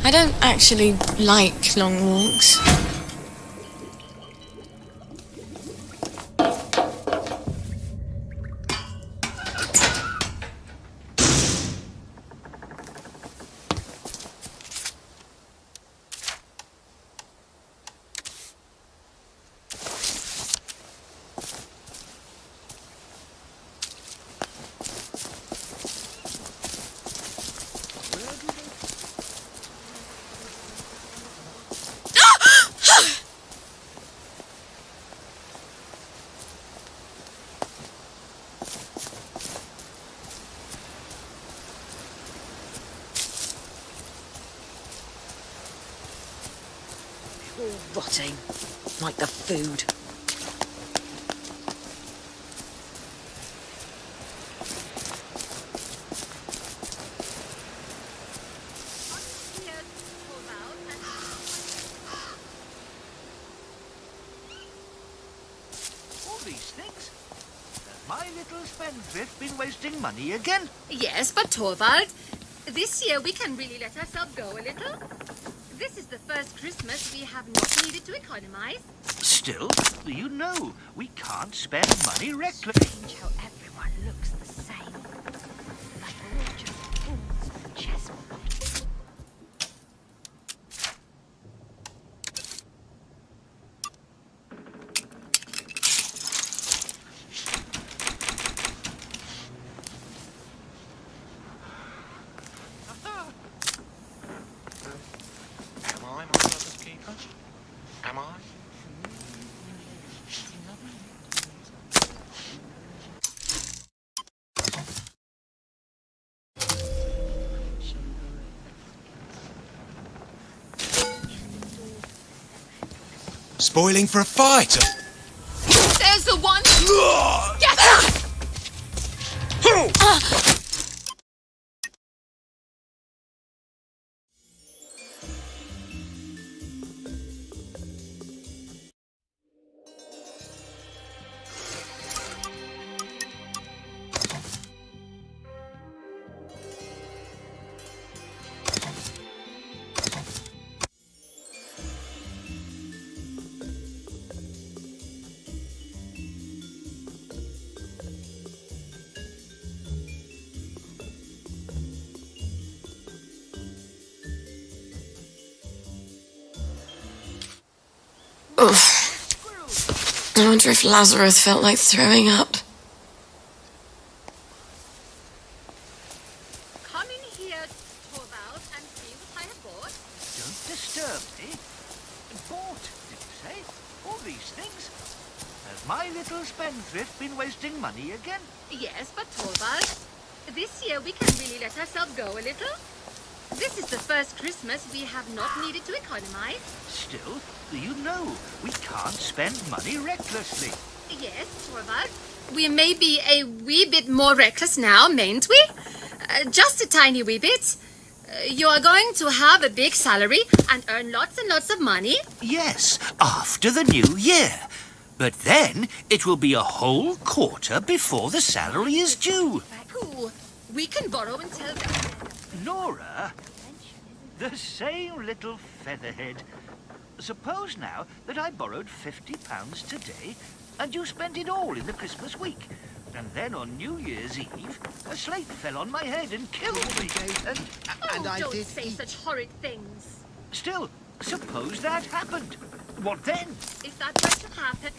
I don't actually like long walks. All rotting, like the food. All these things? Has my little spendthrift been wasting money again? Yes, but Torvald, this year we can really let ourselves go a little. This is the first Christmas we have not needed to economize. Still, you know, we can't spend money recklessly. Strange how everyone looks the same. Like we're all just fools for chessmen. Am I my brother's keeper? Am I? Spoiling for a fight! There's the one! Get up! I wonder if Lazarus felt like throwing up. Come in here, Torvald, and see what I have bought. Don't disturb me. Bought, did you say? All these things? Has my little spendthrift been wasting money again? Yes, but Torvald, this year we can really let ourselves go a little. This is the first Christmas we have not needed to economize. Still, you know, we can't spend money recklessly. Yes, Torvald, we may be a wee bit more reckless now, mayn't we? Just a tiny wee bit. You are going to have a big salary and earn lots and lots of money. Yes, after the new year. But then it will be a whole quarter before the salary is due. Ooh, we can borrow until then. Nora, the same little featherhead. Suppose now that I borrowed £50 today and you spent it all in the Christmas week. And then on New Year's Eve, a slate fell on my head and killed me. And I don't say such horrid things. Still, suppose that happened. What then? If that were to happen...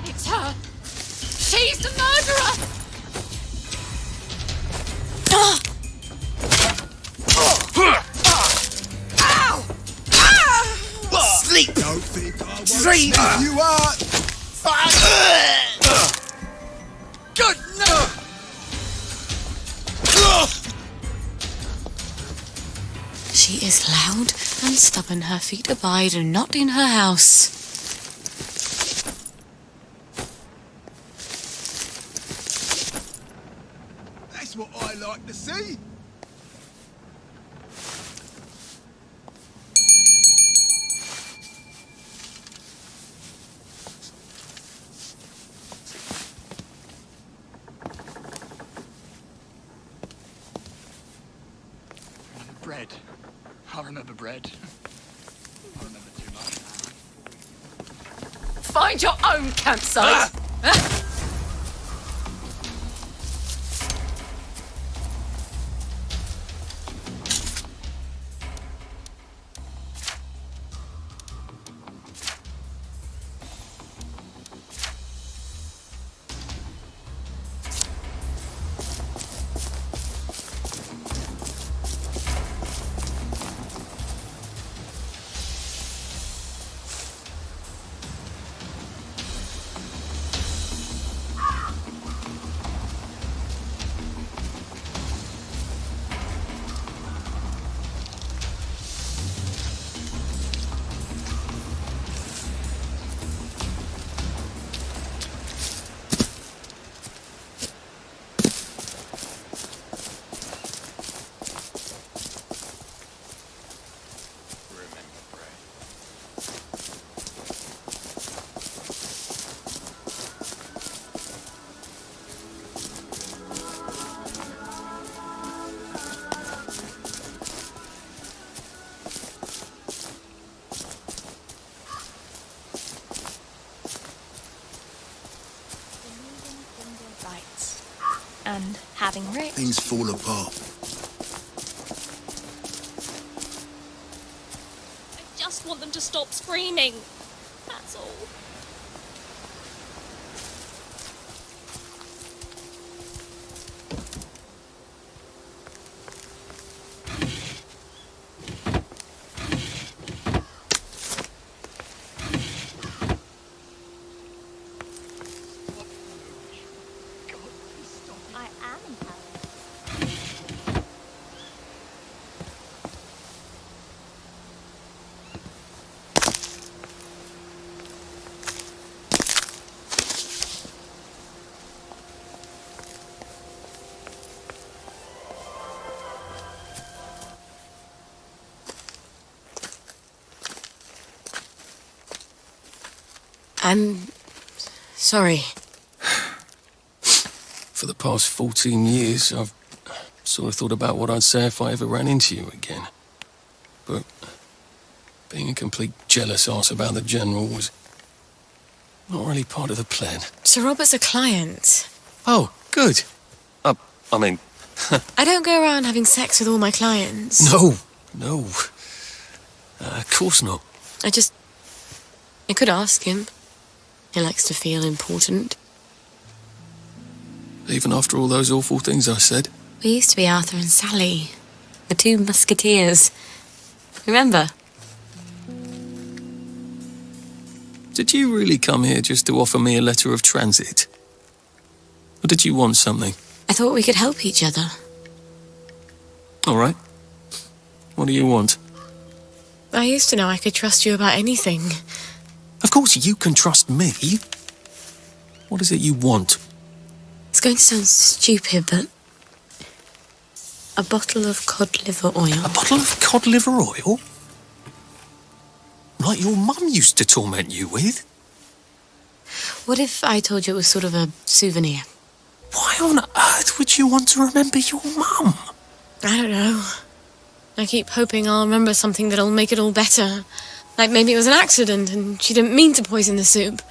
It's her. She's the murderer. Sleep! Don't think I won't Dream. sniff you out. Good no! She is loud and stubborn. Her feet abide and not in her house. That's what I like to see. Bread. I remember bread. I remember too much. Find your own campsite. And having Rick. Things fall apart. I just want them to stop screaming. That's all. I am in Paris. I'm sorry. For the past 14 years, I've sort of thought about what I'd say if I ever ran into you again. But being a complete jealous arse about the General was not really part of the plan. Sir Robert's a client. Oh, good. I mean... I don't go around having sex with all my clients. No. Of course not. I could ask him. He likes to feel important. Even after all those awful things I said. We used to be Arthur and Sally, the two musketeers. Remember? Did you really come here just to offer me a letter of transit? Or did you want something? I thought we could help each other. All right. What do you want? I used to know I could trust you about anything. Of course you can trust me. What is it you want? It's going to sound stupid, but... a bottle of cod liver oil. A bottle of cod liver oil? Like your mum used to torment you with? What if I told you it was sort of a souvenir? Why on earth would you want to remember your mum? I don't know. I keep hoping I'll remember something that'll make it all better. Like maybe it was an accident and she didn't mean to poison the soup.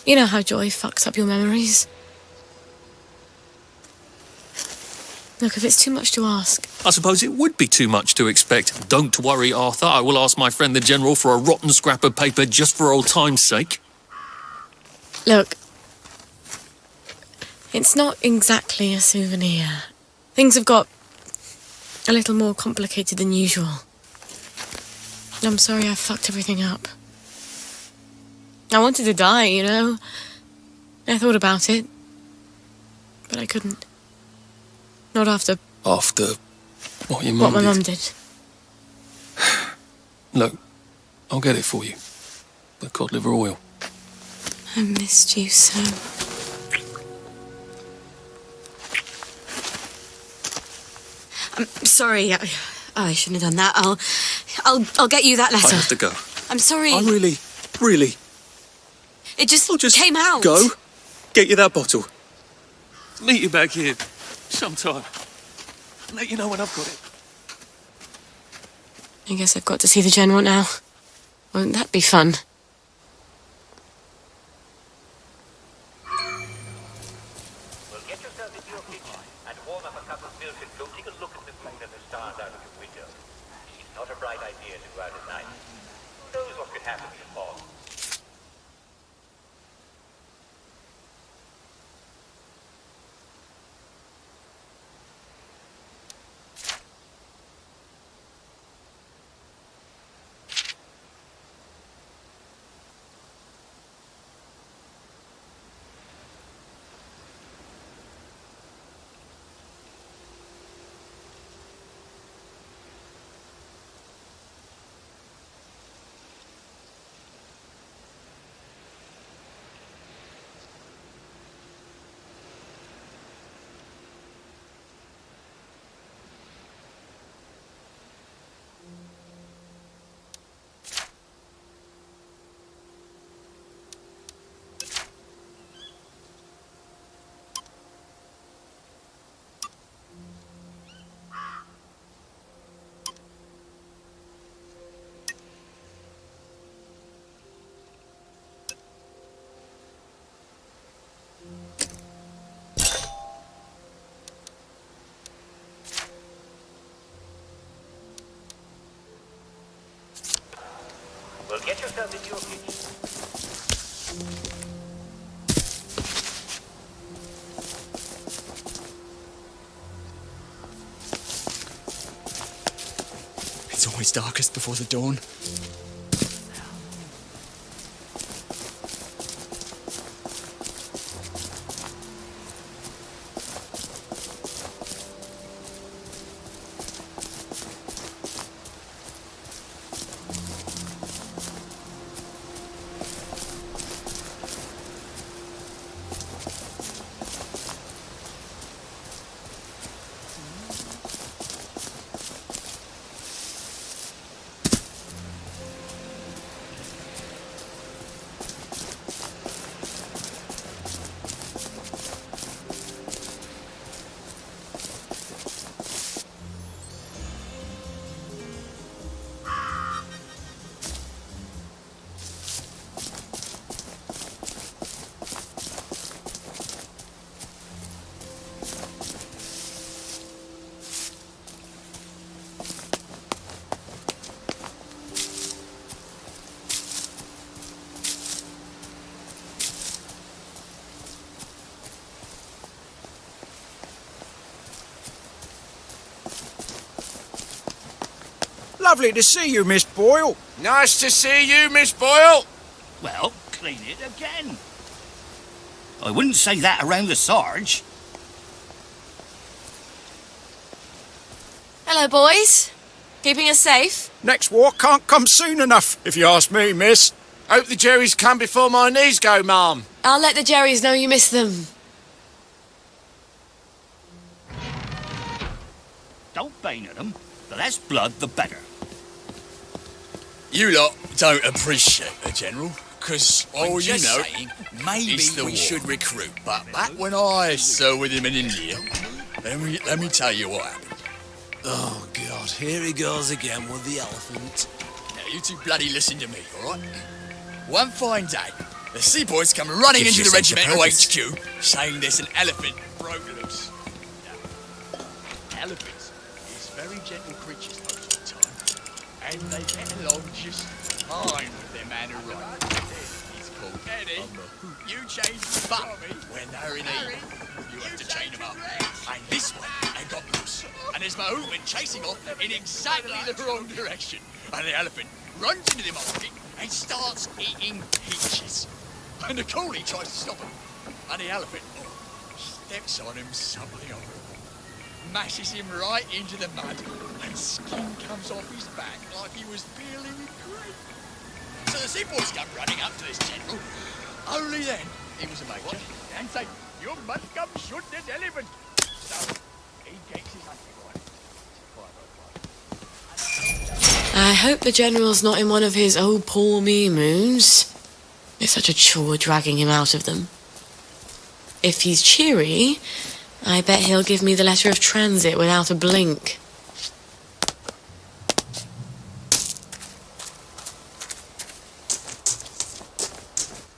You know how joy fucks up your memories. Look, if it's too much to ask... I suppose it would be too much to expect. Don't worry, Arthur. I will ask my friend the General for a rotten scrap of paper just for old time's sake. Look, it's not exactly a souvenir. Things have got a little more complicated than usual. I'm sorry I fucked everything up. I wanted to die, you know. I thought about it, but I couldn't. Not after... After what your what mum my did? mum did. Look, I'll get it for you. The cod liver oil. I missed you so. I'm sorry. I shouldn't have done that. I'll get you that letter. I have to go. I'm sorry. I really... It just I'll came out. Go. Get you that bottle. Meet you back here sometime. Let you know when I've got it. I guess I've got to see the General now. Won't that be fun? Well, get yourself into your kitchen and warm up a cup of milk and go take a look at the moon and the stars out of your window. It's not a bright idea to go out at night. Who knows what could happen in the fall? Well, get yourself into your kitchen. It's always darkest before the dawn. Lovely to see you, Miss Boyle. Nice to see you, Miss Boyle. Well, clean it again. I wouldn't say that around the Sarge. Hello, boys. Keeping us safe? Next war can't come soon enough, if you ask me, miss. Hope the Jerrys come before my knees go, ma'am. I'll let the Jerrys know you miss them. Don't bang at them. The less blood, the better. You lot don't appreciate the General, because, I'm you just know, saying, maybe it's the we war. should recruit. But back when I served with him in India, let me tell you what happened. Oh, God, here he goes again with the elephant. Now, you two bloody listen to me, all right? One fine day, the seaboys come running Gives into you the a sense of regimental purpose. HQ, saying there's an elephant broke loose. elephants is very gentle creatures most of the time, and they get along just fine with their man who rides. He's called Eddie. You change the butt when they're in heat. You have to chain them up. And this one, they got loose. And his Mahout went chasing off in exactly the wrong direction. And the elephant runs into the market and starts eating peaches. And the coolie tries to stop him. And the elephant steps on him suddenly horrible, mashes him right into the mud, and skin comes off his back like he was peeling with grape. So the seaboys come running up to this general. Only then he was a major and say, "You must come shoot this elephant." So he takes his hunting rifle. I hope the General's not in one of his "oh poor me" moods. It's such a chore dragging him out of them. If he's cheery, I bet he'll give me the letter of transit without a blink.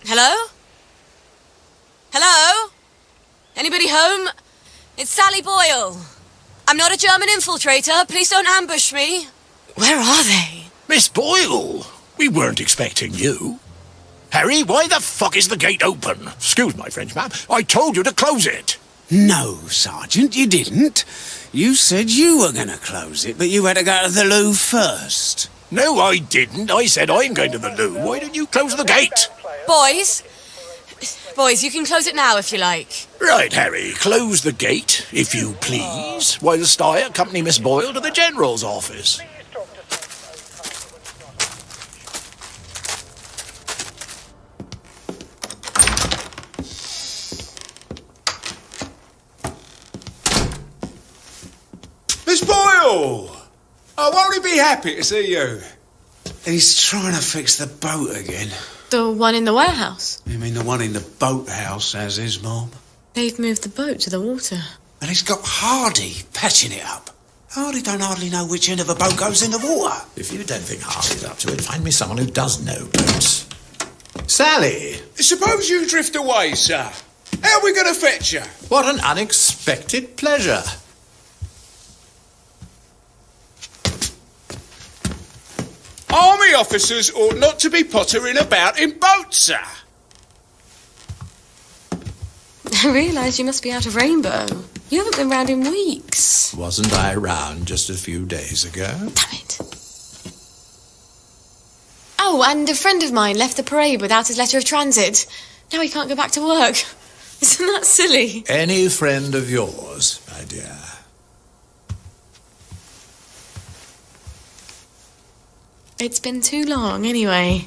Hello? Hello? Anybody home? It's Sally Boyle. I'm not a German infiltrator. Please don't ambush me. Where are they? Miss Boyle, we weren't expecting you. Harry, why the fuck is the gate open? Excuse my French, ma'am. I told you to close it. No, Sergeant, you didn't. You said you were going to close it, but you had to go to the loo first. No, I didn't. I said I'm going to the loo. Why didn't you close the gate? Boys, you can close it now if you like. Right, Harry, close the gate, if you please, whilst I accompany Miss Boyle to the General's office. Miss Boyle! Oh, won't he be happy to see you? He's trying to fix the boat again. The one in the warehouse? You mean the one in the boathouse, as is, Mom? They've moved the boat to the water. And he's got Hardy patching it up. Hardy don't hardly know which end of a boat goes in the water. If you don't think Hardy's up to it, find me someone who does know boats. Sally! Suppose you drift away, sir. How are we going to fetch you? What an unexpected pleasure. Army officers ought not to be pottering about in boats, sir. I realise you must be out of Rainbow. You haven't been round in weeks. Wasn't I around just a few days ago? Damn it. Oh, and a friend of mine left the parade without his letter of transit. Now he can't go back to work. Isn't that silly? Any friend of yours, my dear. It's been too long, anyway.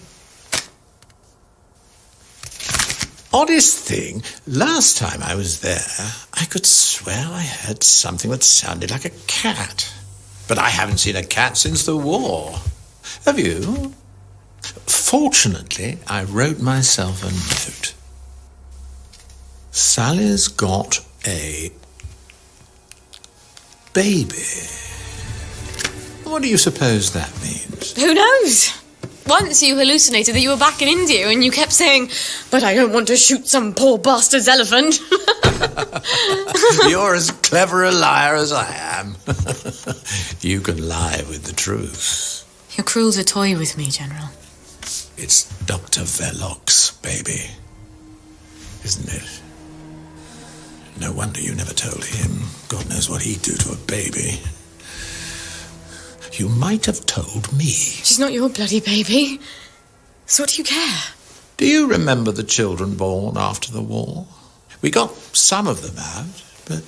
Oddest thing, last time I was there, I could swear I heard something that sounded like a cat. But I haven't seen a cat since the war. Have you? Fortunately, I wrote myself a note. Sally's got a baby. What do you suppose that means? Who knows? Once you hallucinated that you were back in India and you kept saying, "But I don't want to shoot some poor bastard's elephant." You're as clever a liar as I am. You can lie with the truth. You're cruel to toy with me, General. It's Dr. Verloc's baby, isn't it? No wonder you never told him. God knows what he'd do to a baby. You might have told me. She's not your bloody baby. So what do you care? Do you remember the children born after the war? We got some of them out, but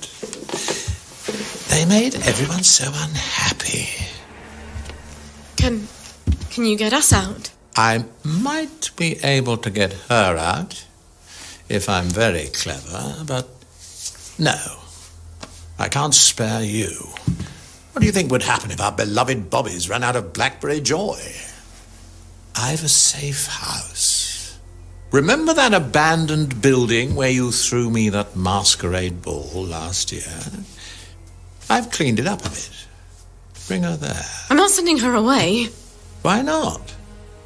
they made everyone so unhappy. Can you get us out? I might be able to get her out if I'm very clever, but no, I can't spare you. What do you think would happen if our beloved Bobbies ran out of blackberry joy? I've a safe house. Remember that abandoned building where you threw me that masquerade ball last year? I've cleaned it up a bit. Bring her there. I'm not sending her away. Why not?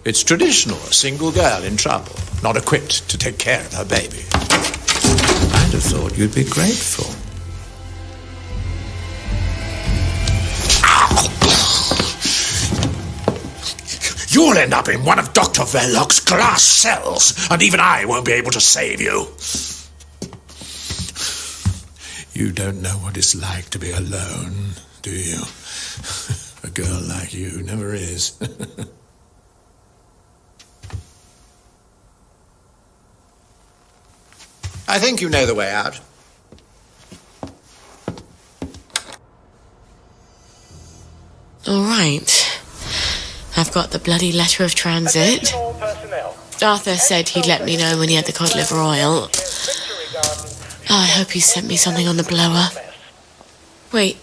It's traditional, a single girl in trouble, not equipped to take care of her baby. I'd have thought you'd be grateful. You'll end up in one of Dr. Verloc's glass cells, and even I won't be able to save you. You don't know what it's like to be alone, do you? A girl like you never is. I think you know the way out. All right. I've got the bloody letter of transit. Arthur said he'd let me know when he had the cod liver oil. I hope he sent me something on the blower. Wait.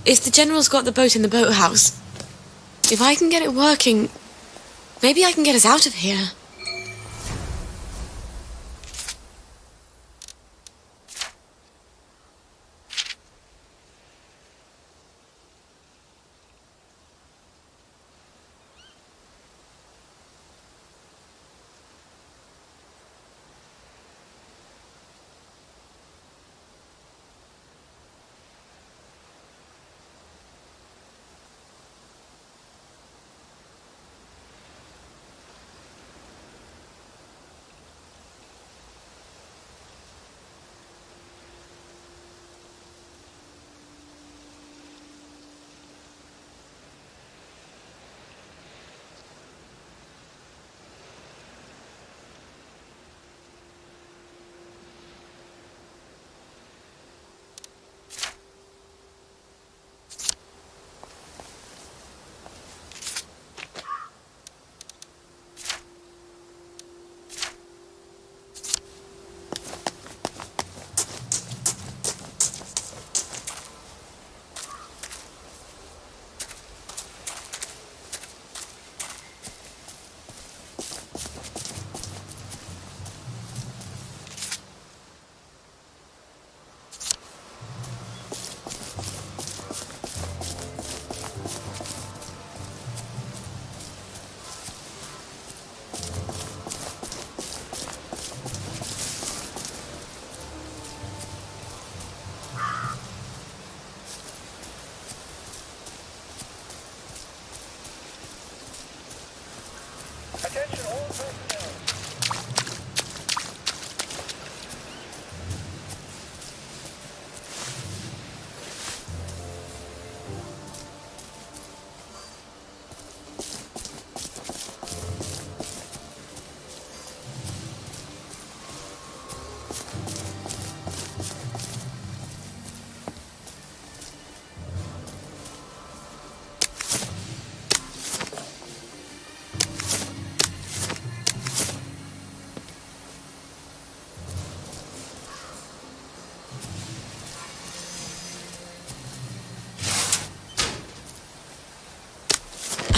If the General's got the boat in the boathouse, if I can get it working, maybe I can get us out of here.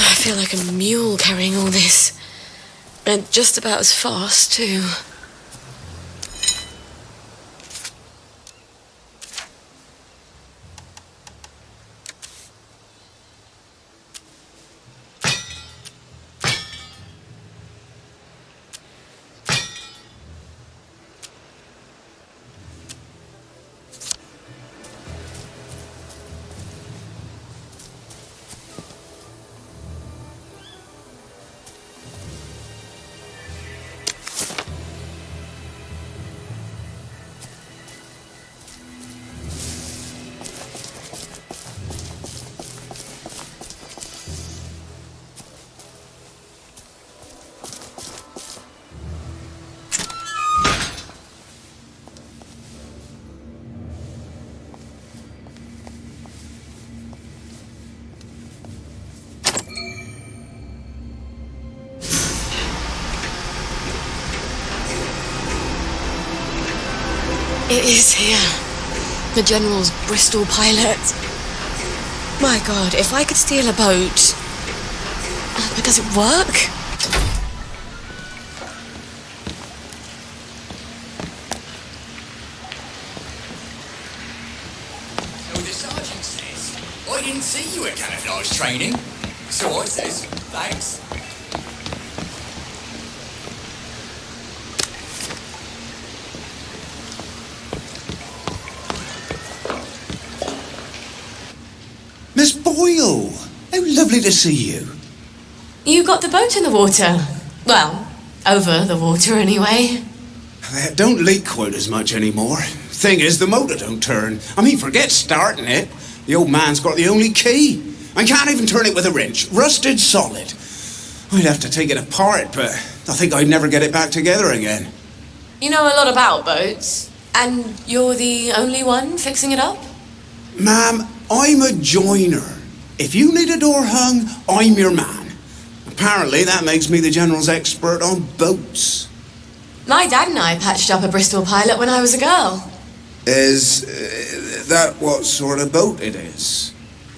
I feel like a mule carrying all this. And just about as fast, too. It is here. The General's Bristol pilot. My God, if I could steal a boat... But does it work? So the sergeant says, I didn't see you at camouflage training. So I says, thanks. Miss Boyle! How lovely to see you. You got the boat in the water. Well, over the water anyway. It don't leak quite as much anymore. Thing is, the motor don't turn. I mean, forget starting it. The old man's got the only key. I can't even turn it with a wrench. Rusted solid. I'd have to take it apart, but I think I'd never get it back together again. You know a lot about boats, and you're the only one fixing it up? Ma'am, I'm a joiner. If you need a door hung, I'm your man. Apparently, that makes me the General's expert on boats. My dad and I patched up a Bristol Pilot when I was a girl. Is that what sort of boat it is?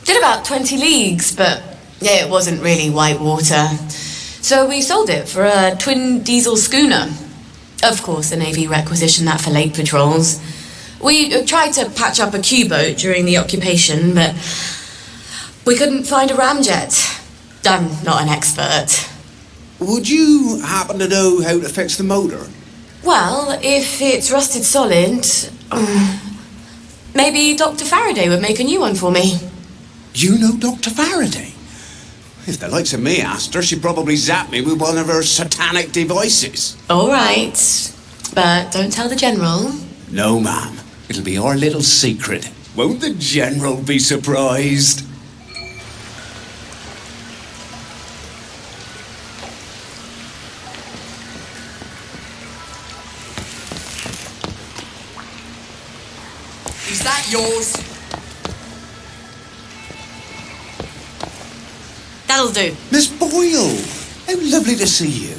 Did about 20 leagues, but yeah, it wasn't really white water. So we sold it for a twin diesel schooner. Of course, the Navy requisitioned that for lake patrols. We tried to patch up a Q-boat during the occupation, but we couldn't find a ramjet. I'm not an expert. Would you happen to know how to fix the motor? Well, if it's rusted solid, maybe Dr. Faraday would make a new one for me. You know Dr. Faraday? If the likes of me asked her, she'd probably zap me with one of her satanic devices. All right, but don't tell the General. No, ma'am. It'll be our little secret. Won't the General be surprised? Is that yours? That'll do. Miss Boyle, how lovely to see you.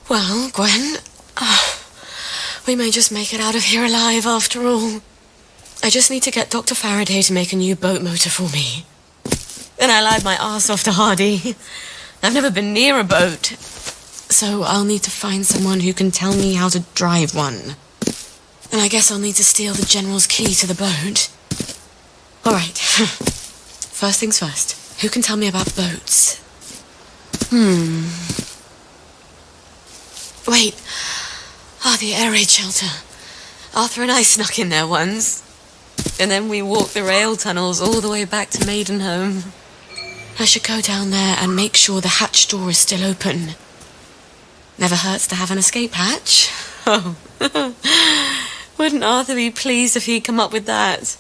Well, Gwen, we may just make it out of here alive after all. I just need to get Dr. Faraday to make a new boat motor for me. Then I lied my arse off to Hardy. I've never been near a boat, so I'll need to find someone who can tell me how to drive one. And I guess I'll need to steal the General's key to the boat. All right. First things first. Who can tell me about boats? Wait. The air raid shelter. Arthur and I snuck in there once. And then we walked the rail tunnels all the way back to Maidenhome. I should go down there and make sure the hatch door is still open. Never hurts to have an escape hatch. Oh. Wouldn't Arthur be pleased if he'd come up with that?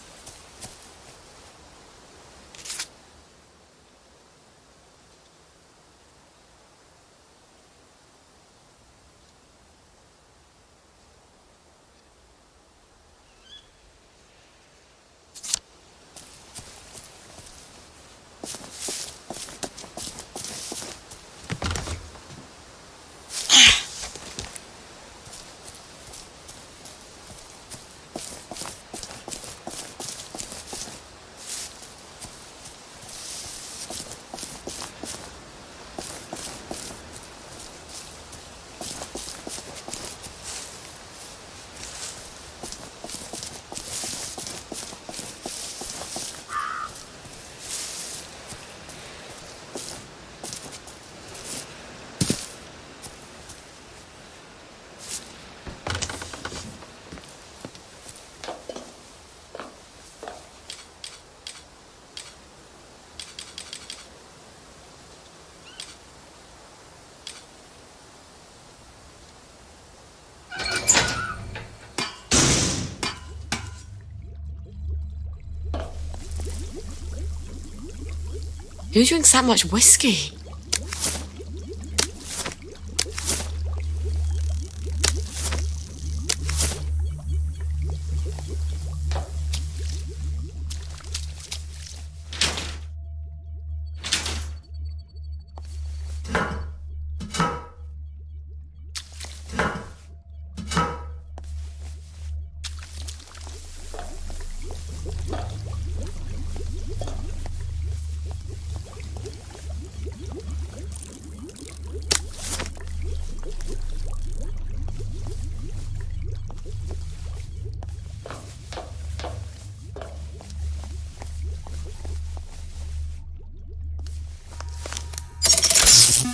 Who drinks that much whiskey?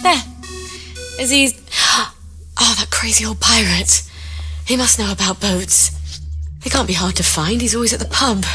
There. Is he... Oh, that crazy old pirate. He must know about boats. They can't be hard to find. He's always at the pub.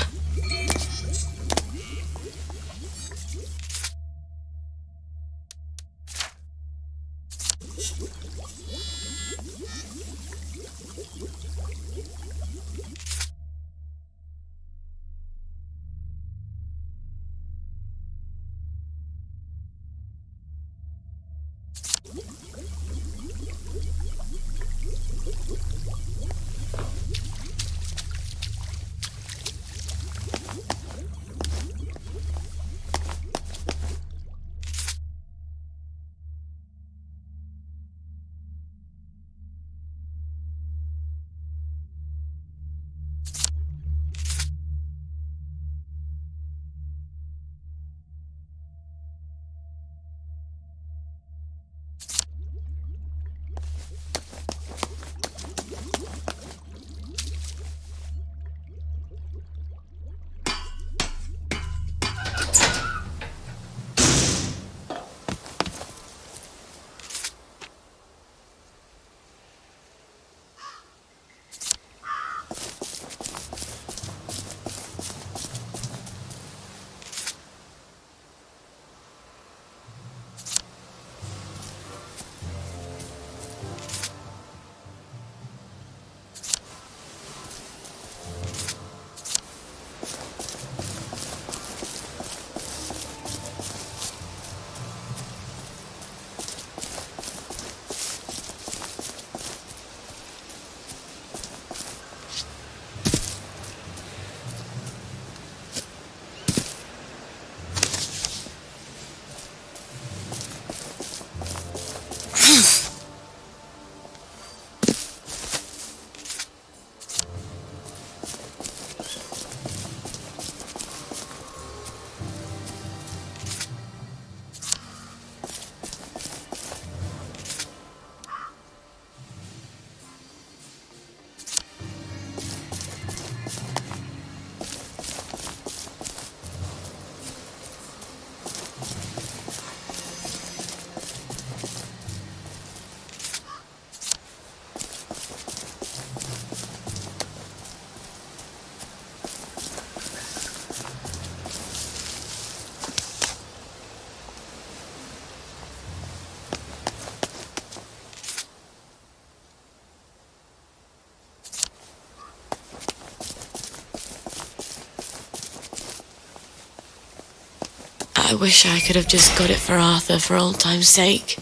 I wish I could have just got it for Arthur for old time's sake.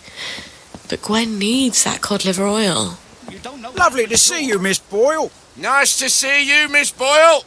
But Gwen needs that cod liver oil. Lovely to see you, Miss Boyle. Nice to see you, Miss Boyle.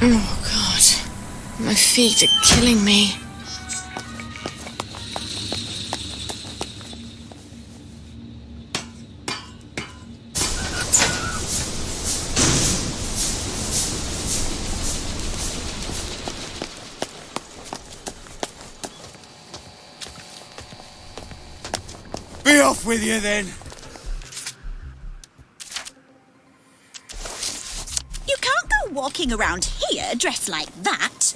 Oh, God. My feet are killing me. Be off with you, then. You can't go walking around here dressed like that.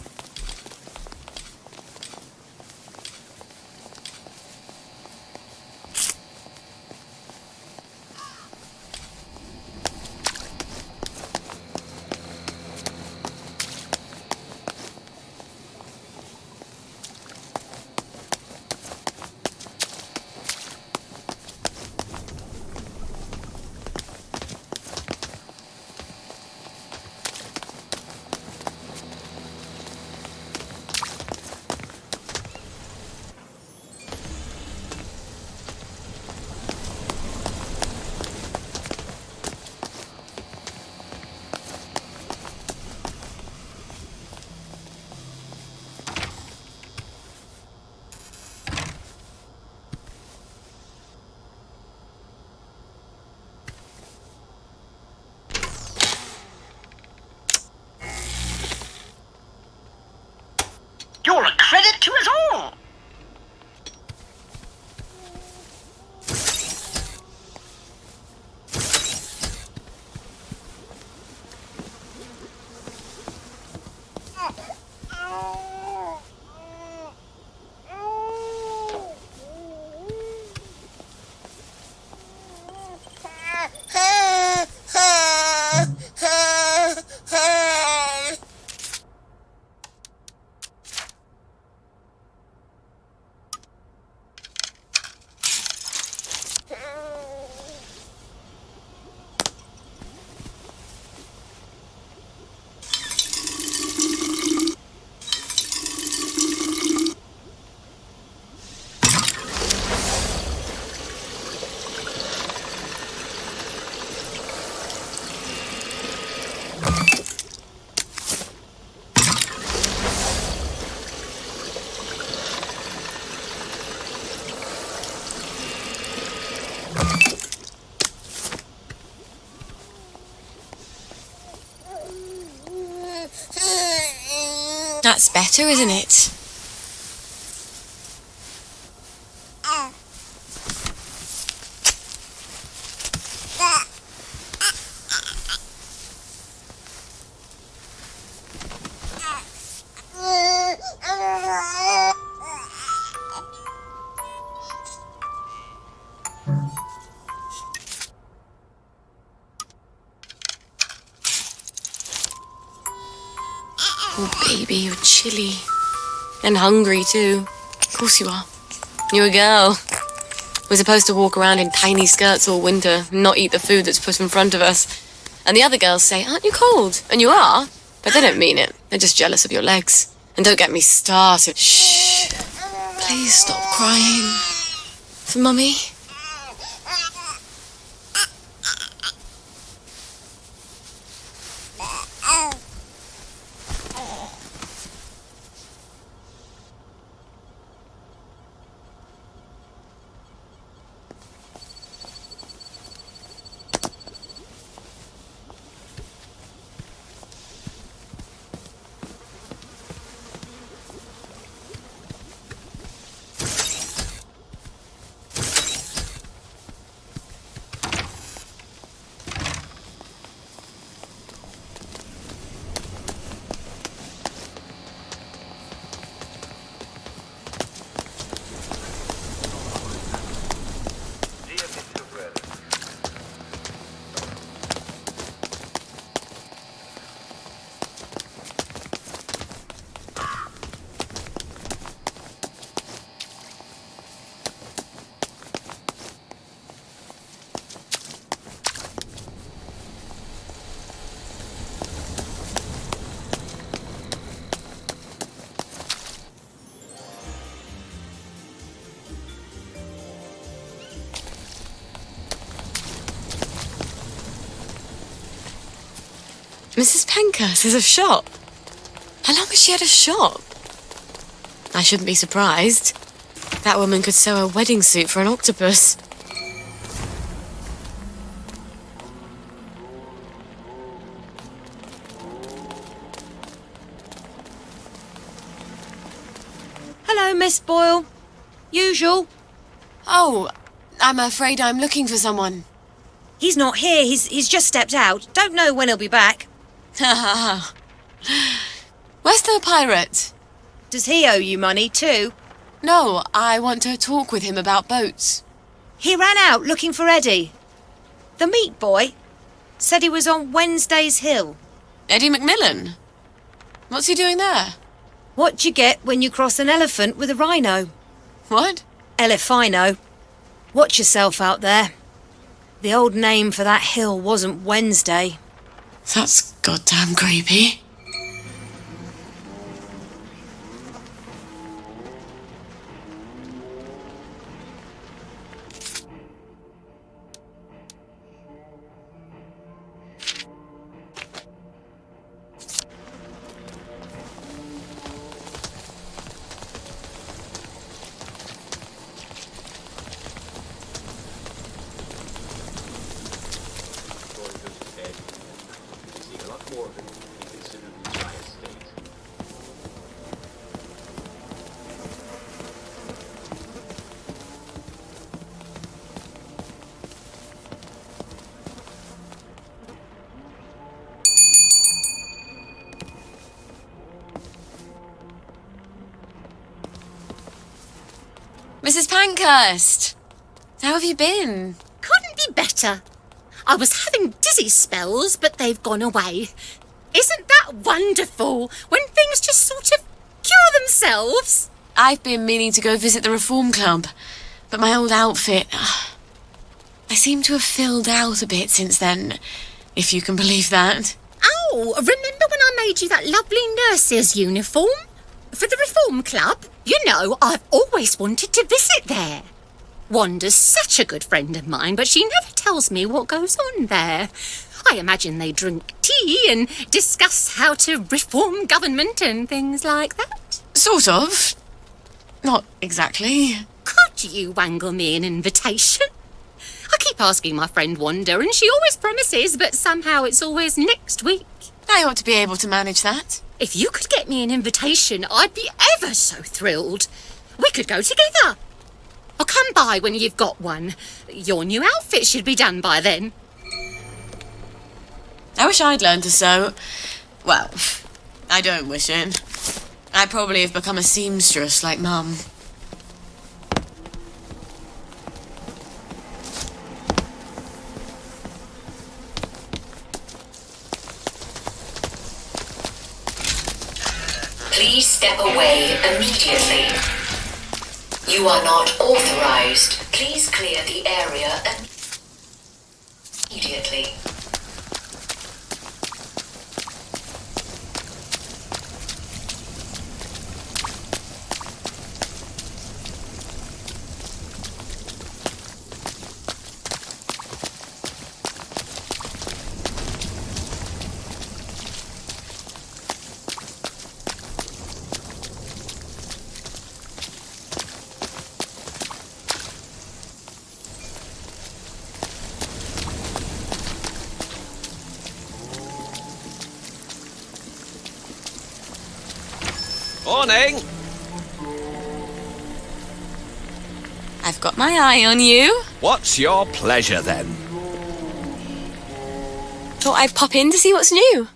That's better, isn't it? Oh, baby, you're chilly. And hungry, too. Of course you are. You're a girl. We're supposed to walk around in tiny skirts all winter and not eat the food that's put in front of us. And the other girls say, aren't you cold? And you are, but they don't mean it. They're just jealous of your legs. And don't get me started. Shh. Please stop crying. For Mummy. Mrs. Pankhurst has a shop. How long has she had a shop? I shouldn't be surprised. That woman could sew a wedding suit for an octopus. Hello, Miss Boyle. Usual. Oh, I'm afraid I'm looking for someone. He's not here. He's just stepped out. Don't know when he'll be back. Ha ha ha. Where's the pirate? Does he owe you money too? No, I want to talk with him about boats. He ran out looking for Eddie. The meat boy said he was on Wednesday's Hill. Eddie McMillan? What's he doing there? What you get when you cross an elephant with a rhino. What? Elephino. Watch yourself out there. The old name for that hill wasn't Wednesday. That's goddamn creepy. Mrs. Pankhurst, how have you been? Couldn't be better. I was having dizzy spells, but they've gone away. Isn't that wonderful, when things just sort of cure themselves? I've been meaning to go visit the Reform Club, but my old outfit... I seem to have filled out a bit since then, if you can believe that. Oh, remember when I made you that lovely nurse's uniform? For the Reform Club? You know, I've always wanted to visit there. Wanda's such a good friend of mine, but she never tells me what goes on there. I imagine they drink tea and discuss how to reform government and things like that. Sort of. Not exactly. Could you wangle me an invitation? I keep asking my friend Wanda, and she always promises, but somehow it's always next week. I ought to be able to manage that. If you could get me an invitation, I'd be ever so thrilled. We could go together. I'll come by when you've got one. Your new outfit should be done by then. I wish I'd learned to sew. Well, I don't wish it. I'd probably have become a seamstress like Mum. Please step away immediately. You are not authorized. Please clear the area immediately. Morning! I've got my eye on you. What's your pleasure, then? Thought I'd pop in to see what's new.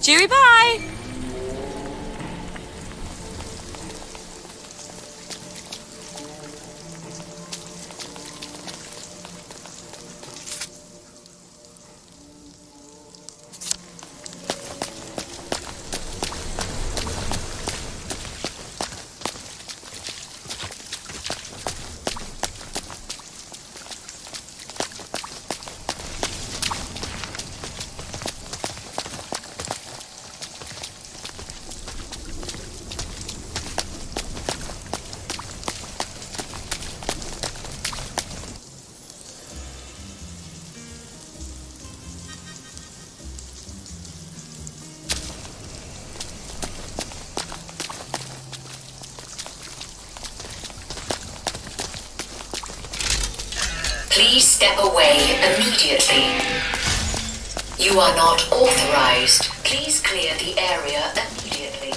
Cheery bye! Please step away immediately. You are not authorized. Please clear the area immediately.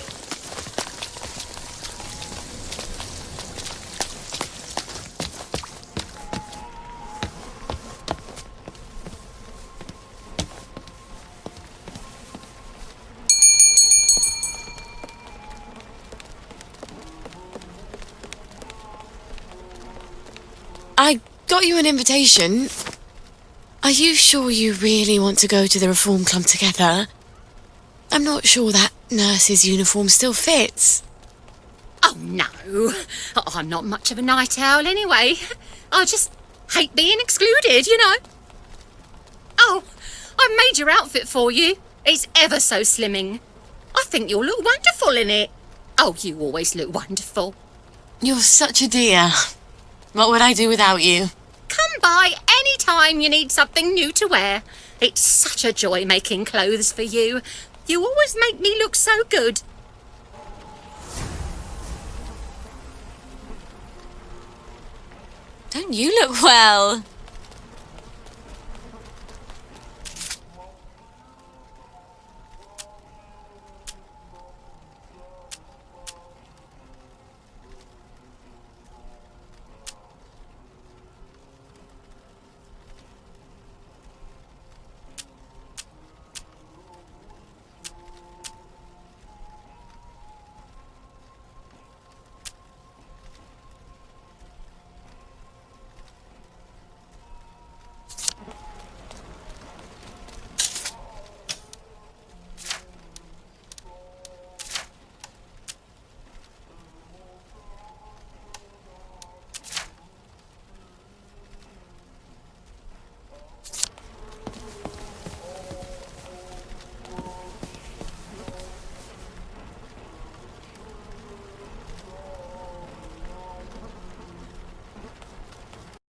I got you an invitation. Are you sure you really want to go to the Reform Club together? I'm not sure that nurse's uniform still fits. Oh, no. I'm not much of a night owl anyway. I just hate being excluded, you know. Oh, I made your outfit for you. It's ever so slimming. I think you'll look wonderful in it. Oh, you always look wonderful. You're such a dear. What would I do without you? Come by any time you need something new to wear. It's such a joy making clothes for you. You always make me look so good. Don't you look well?